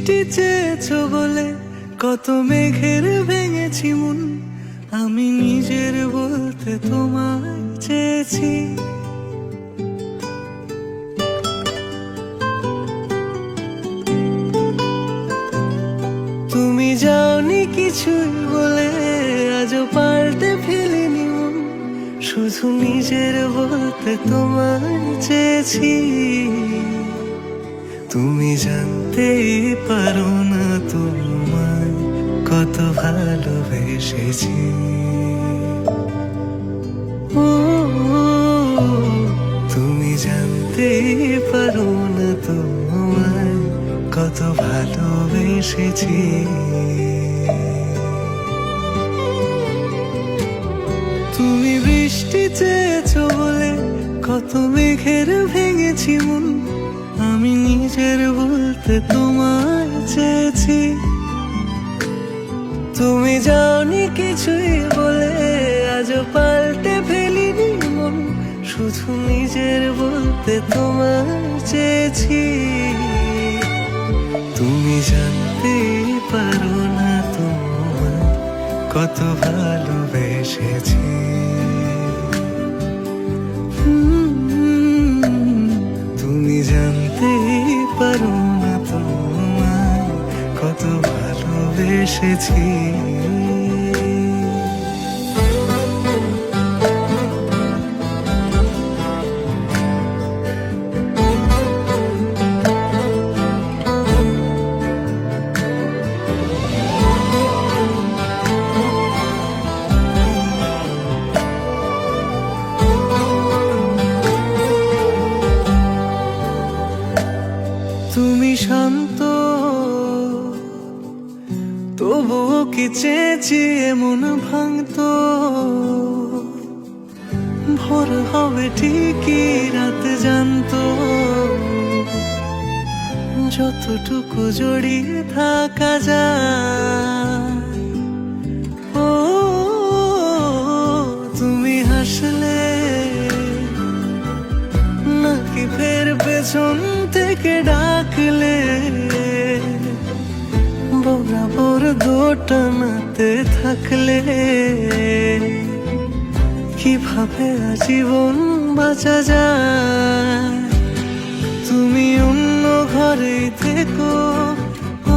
বৃষ্টি চেয়েছো বলে কত মেঘের ভেঙেছি মন, আমি নিজের বলতে তোমায় চেয়েছি। তুমি যাওনি কিছুই বলে আজও পাল্টে ফেলিনি মন, শুধু নিজের বলতে তোমায় চেয়েছি। তুমি জানতেই পারো না তোমায় কত ভালোবেসেছি। ও তুমি জানতেই পারো না তোমায় কত ভালোবেসেছি। তুমি বৃষ্টি চেয়েছো বলে কত মেঘের ভেঙেছি মন, আমি নিজের বলতে তোমায় চেয়েছি। তুমি যাওনি কিছুই বলে আজও পাল্টে ফেলিনি মন, শুধু নিজের বলতে তোমায় চেয়েছি। তুমি জানতে পারো না তোমায় কত ভালোবেসেছি। তুমি জানতে পারো না তোমায় কত ভালোবেসেছি। তুমি শান্ত তবুও কি চেয়েছি এমন ভাঙতো, ভোর হবে ঠিকই রাত জানতো, যতটুকু জড়িয়ে থাকা যায়। ও তুমি হাসলে নাকি ফের পেছন থেকে ডাকলে, বরাবর দোটানাতে থাকলে কিভাবে আজীবন বাঁচা যায়। তুমি অন্য ঘরে থেকো,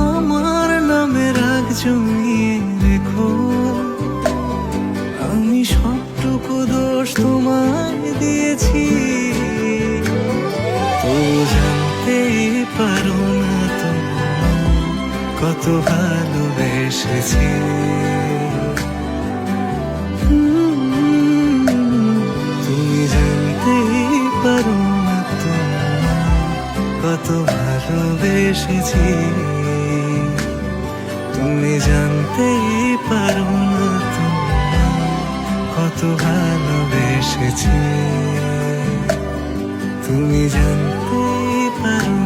আমার নামে রাগ জমিয়ে রেখো, আমি সবটুকু দোষ তোমায় দিয়েছি। তো জানতেই পারো না তোমায় কত ভালোবেসেছি। তুমি জানতেই পারো না তোমায় কত ভালোবেসেছি। তুমি জানতেই পারো না তোমায় কত ভালোবেসেছি। তুমি জানতেই পারো